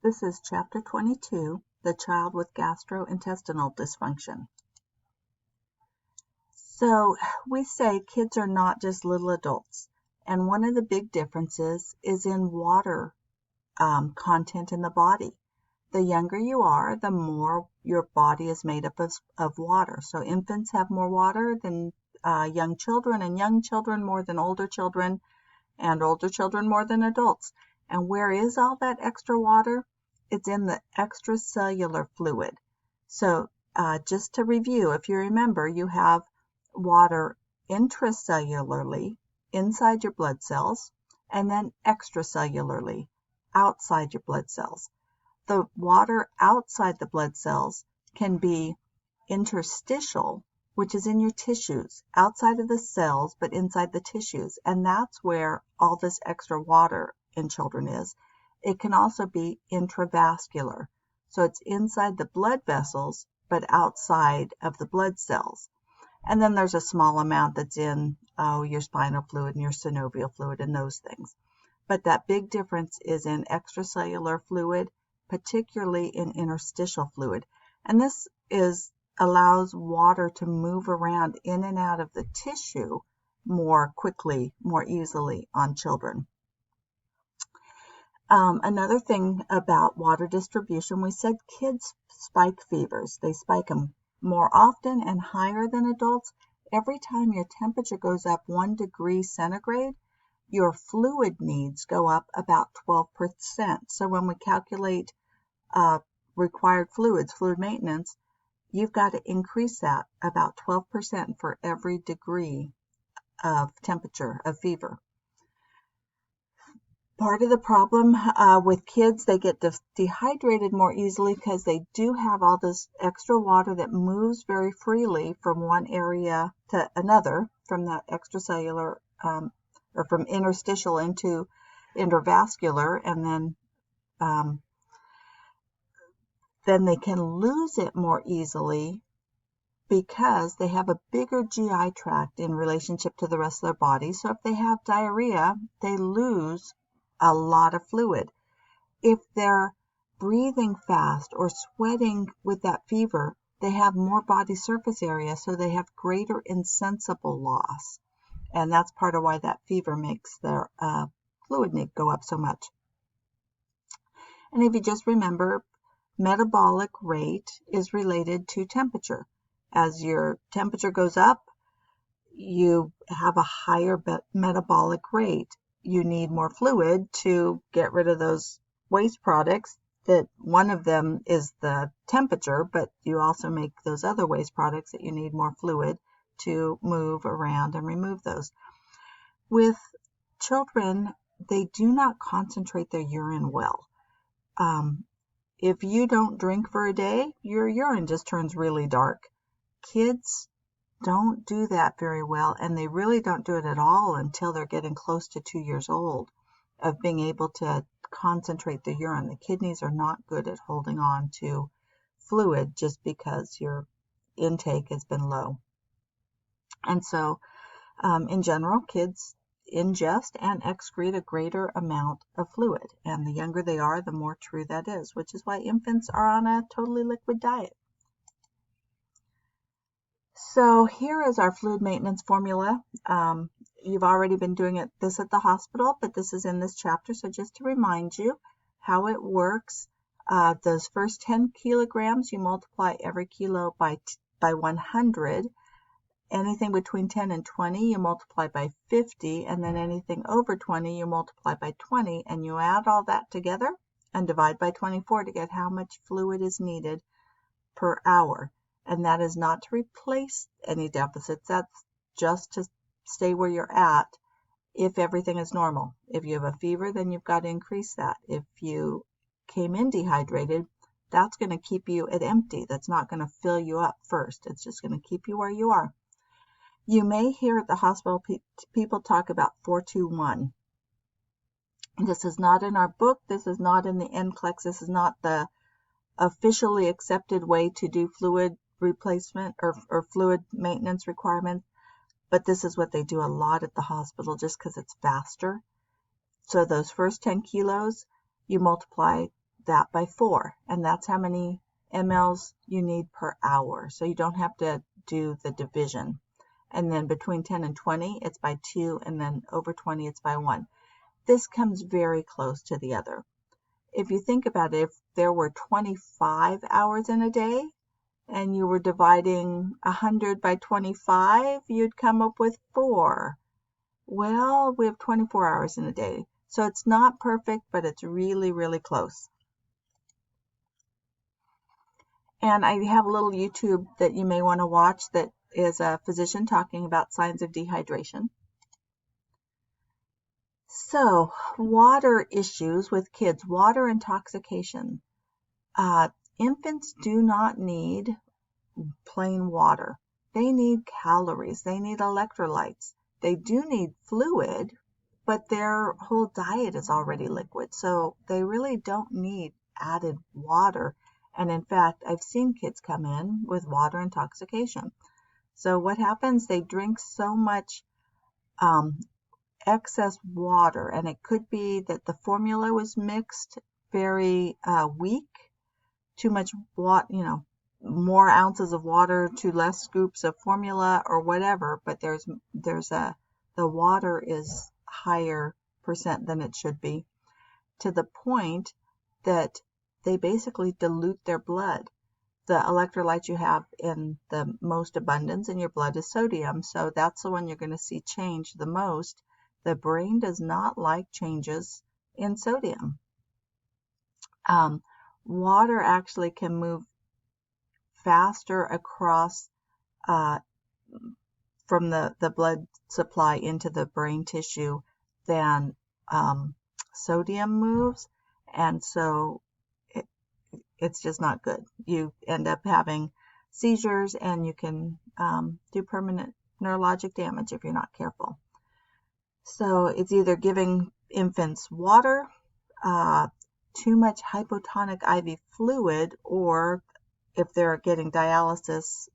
This is Chapter 22, The Child with Gastrointestinal Dysfunction. So we say kids are not just little adults, and one of the big differences is in water content in the body. The younger you are, the more your body is made up of water. So infants have more water than young children, and young children more than older children, and older children more than adults. And where is all that extra water? It's in the extracellular fluid. So just to review, if you remember, you have water intracellularly inside your blood cells, and then extracellularly outside your blood cells. The water outside the blood cells can be interstitial, which is in your tissues, outside of the cells, but inside the tissues. And that's where all this extra water in children is. It can also be intravascular. So it's inside the blood vessels, but outside of the blood cells. And then there's a small amount that's in your spinal fluid and your synovial fluid and those things. But that big difference is in extracellular fluid, particularly in interstitial fluid. And this allows water to move around in and out of the tissue more quickly, more easily on children. Another thing about water distribution, we said kids spike fevers. They spike them more often and higher than adults. Every time your temperature goes up 1 degree centigrade, your fluid needs go up about 12%. So when we calculate required fluid maintenance, you've got to increase that about 12% for every degree of temperature, of fever. Part of the problem with kids, they get dehydrated more easily because they do have all this extra water that moves very freely from one area to another, from that extracellular or from interstitial into intravascular, and then they can lose it more easily because they have a bigger GI tract in relationship to the rest of their body. So if they have diarrhea, they lose a lot of fluid. If they're breathing fast or sweating with that fever, they have more body surface area, so they have greater insensible loss. And that's part of why that fever makes their fluid need go up so much. And if you just remember, metabolic rate is related to temperature. As your temperature goes up, you have a higher metabolic rate. You need more fluid to get rid of those waste products. That one of them is the temperature, but you also make those other waste products that you need more fluid to move around and remove those. With children, they do not concentrate their urine well. If you don't drink for a day, your urine just turns really dark. Kids don't do that very well, and they really don't do it at all until they're getting close to 2 years old, of being able to concentrate the urine. The kidneys are not good at holding on to fluid just because your intake has been low. And so in general, kids ingest and excrete a greater amount of fluid, and the younger they are, the more true that is, which is why infants are on a totally liquid diet. So here is our fluid maintenance formula. You've already been doing this at the hospital, but this is in this chapter. So just to remind you how it works, those first 10 kilograms, you multiply every kilo by 100. Anything between 10 and 20, you multiply by 50. And then anything over 20, you multiply by 20. And you add all that together and divide by 24 to get how much fluid is needed per hour. And that is not to replace any deficits. That's just to stay where you're at if everything is normal. If you have a fever, then you've got to increase that. If you came in dehydrated, that's going to keep you at empty. That's not going to fill you up first. It's just going to keep you where you are. You may hear at the hospital people talk about 4-2-1. This is not in our book. This is not in the NCLEX. This is not the officially accepted way to do fluid replacement or fluid maintenance requirements, but this is what they do a lot at the hospital just because it's faster. So those first 10 kilos, you multiply that by 4, and that's how many mLs you need per hour. So you don't have to do the division. And then between 10 and 20, it's by 2, and then over 20, it's by 1. This comes very close to the other. If you think about it, if there were 25 hours in a day, and you were dividing 100 by 25, you'd come up with 4. Well, we have 24 hours in a day. So it's not perfect, but it's really, really close. And I have a little YouTube that you may want to watch that is a physician talking about signs of dehydration. So, water issues with kids, water intoxication. Infants do not need plain water. They need calories. They need electrolytes. They do need fluid, but their whole diet is already liquid, so they really don't need added water. And in fact, I've seen kids come in with water intoxication. So what happens? They drink so much excess water, and it could be that the formula was mixed very weak, too much water, more ounces of water to less scoops of formula or whatever, but the water is higher percent than it should be, to the point that they basically dilute their blood. The electrolyte you have in the most abundance in your blood is sodium, so that's the one you're going to see change the most. The brain does not like changes in sodium. Water actually can move faster across from the blood supply into the brain tissue than sodium moves, and so it's just not good. You end up having seizures, and you can do permanent neurologic damage if you're not careful. So it's either giving infants water, too much hypotonic IV fluid, or if they're getting dialysis,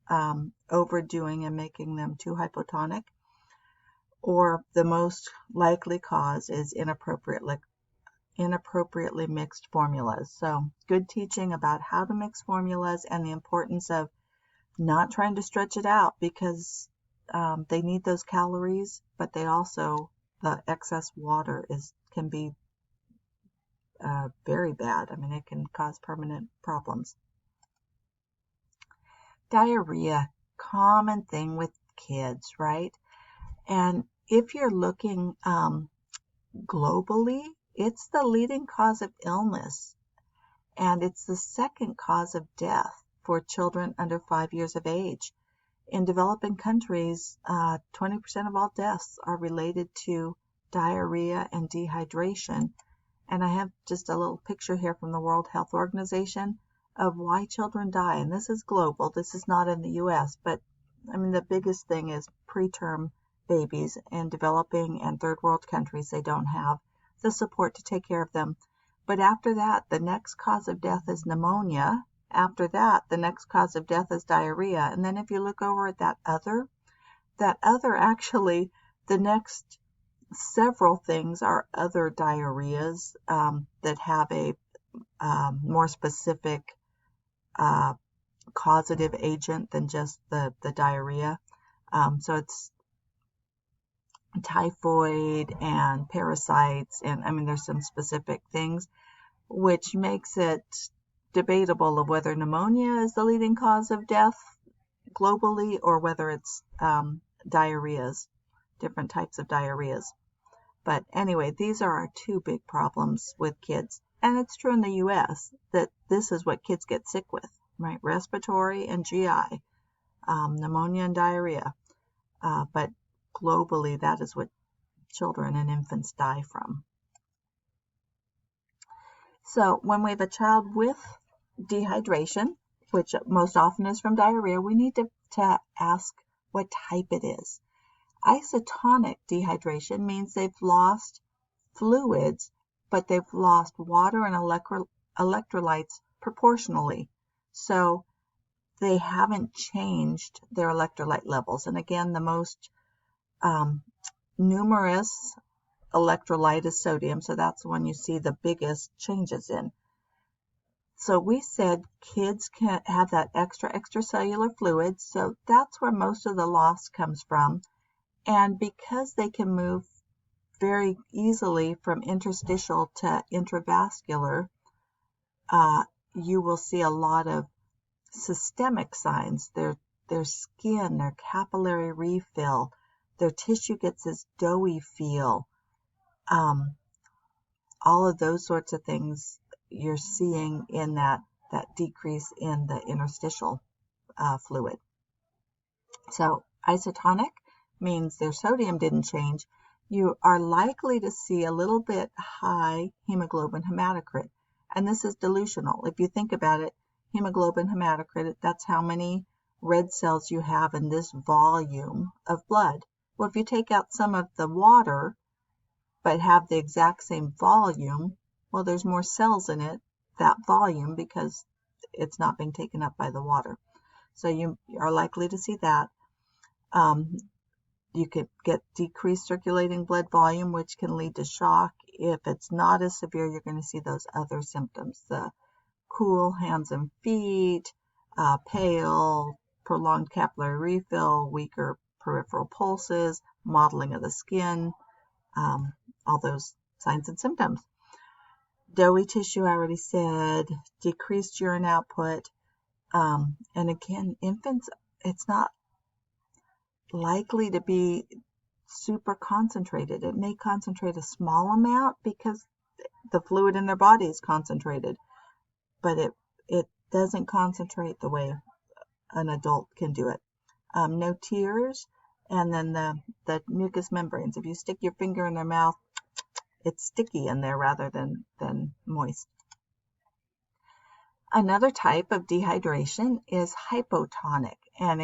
overdoing and making them too hypotonic, or the most likely cause is inappropriately mixed formulas. So good teaching about how to mix formulas and the importance of not trying to stretch it out, because they need those calories, but the excess water can be very bad. I mean, it can cause permanent problems. Diarrhea, common thing with kids, right? And if you're looking globally, it's the leading cause of illness, and it's the second cause of death for children under 5 years of age. In developing countries, 20% of all deaths are related to diarrhea and dehydration. And I have just a little picture here from the World Health Organization of why children die. And this is global. This is not in the U.S., but I mean, the biggest thing is preterm babies in developing and third world countries. They don't have the support to take care of them. But after that, the next cause of death is pneumonia. After that, the next cause of death is diarrhea. And then if you look over at that other actually, the next several things are other diarrheas that have a more specific causative agent than just the diarrhea. So it's typhoid and parasites, and I mean, there's some specific things, which makes it debatable of whether pneumonia is the leading cause of death globally, or whether it's diarrheas, different types of diarrheas. But anyway, these are our two big problems with kids. And it's true in the U.S. that this is what kids get sick with, right? Respiratory and GI, pneumonia and diarrhea. But globally, that is what children and infants die from. So when we have a child with dehydration, which most often is from diarrhea, we need to ask what type it is. Isotonic dehydration means they've lost fluids, but they've lost water and electrolytes proportionally. So they haven't changed their electrolyte levels. And again, the most numerous electrolyte is sodium, so that's the one you see the biggest changes in. So we said kids can have that extracellular fluid, so that's where most of the loss comes from. And because they can move very easily from interstitial to intravascular, you will see a lot of systemic signs. Their skin, their capillary refill, their tissue gets this doughy feel. All of those sorts of things you're seeing in that decrease in the interstitial fluid. So isotonic means their sodium didn't change. You are likely to see a little bit high hemoglobin hematocrit, and this is dilutional. If you think about it, hemoglobin hematocrit, that's how many red cells you have in this volume of blood. Well, if you take out some of the water but have the exact same volume, well, there's more cells in it, that volume, because it's not being taken up by the water. So you are likely to see that. You could get decreased circulating blood volume, which can lead to shock. If it's not as severe, you're going to see those other symptoms, the cool hands and feet, pale, prolonged capillary refill, weaker peripheral pulses, mottling of the skin, all those signs and symptoms. Doughy tissue, I already said, decreased urine output. And again, infants, it's not likely to be super concentrated. It may concentrate a small amount because the fluid in their body is concentrated, but it doesn't concentrate the way an adult can do it. No tears, and then the mucous membranes. If you stick your finger in their mouth, it's sticky in there rather than moist. Another type of dehydration is hypotonic, and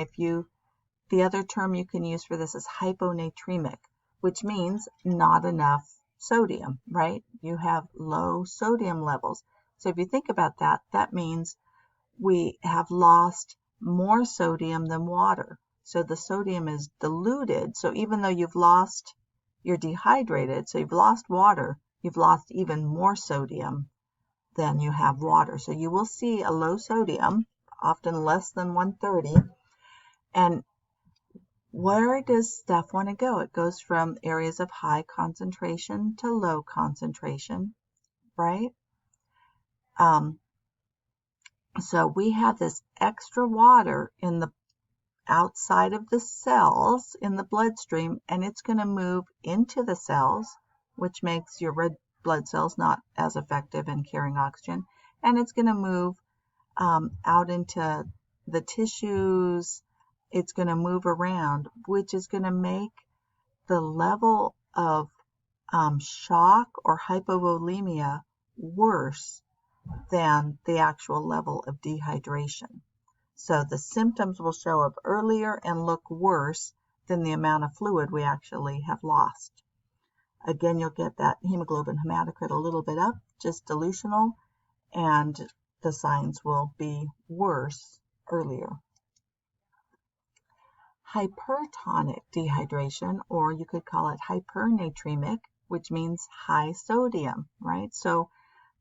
the other term you can use for this is hyponatremic, which means not enough sodium, right? You have low sodium levels. So if you think about that, that means we have lost more sodium than water. So the sodium is diluted. So even though you're dehydrated, so you've lost water, you've lost even more sodium than you have water. So you will see a low sodium, often less than 130. And where does stuff want to go? It goes from areas of high concentration to low concentration, right? So we have this extra water in the outside of the cells in the bloodstream, and it's going to move into the cells, which makes your red blood cells not as effective in carrying oxygen, and it's going to move out into the tissues. It's going to move around, which is going to make the level of shock or hypovolemia worse than the actual level of dehydration. So the symptoms will show up earlier and look worse than the amount of fluid we actually have lost. Again, you'll get that hemoglobin hematocrit a little bit up, just dilutional, and the signs will be worse earlier. Hypertonic dehydration, or you could call it hypernatremic, which means high sodium, right? So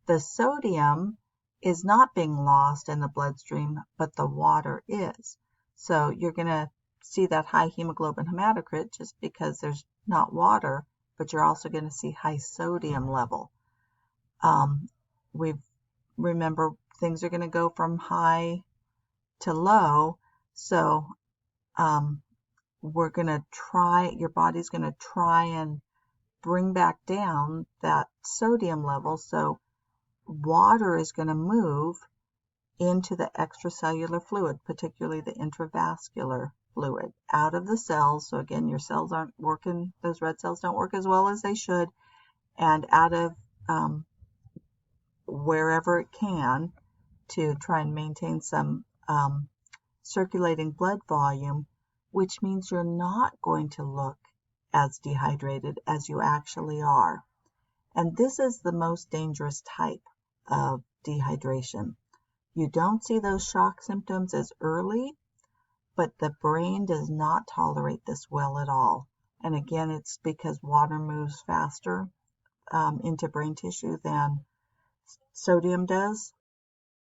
the sodium is not being lost in the bloodstream, but the water is. So you're going to see that high hemoglobin hematocrit just because there's not water, but you're also going to see high sodium level. Remember, things are going to go from high to low, so your body's going to try and bring back down that sodium level, so water is going to move into the extracellular fluid, particularly the intravascular fluid, out of the cells. So again, your cells aren't working, those red cells don't work as well as they should, and out of wherever it can to try and maintain some circulating blood volume, which means you're not going to look as dehydrated as you actually are. And this is the most dangerous type of dehydration. You don't see those shock symptoms as early, but the brain does not tolerate this well at all. And again, it's because water moves faster into brain tissue than sodium does.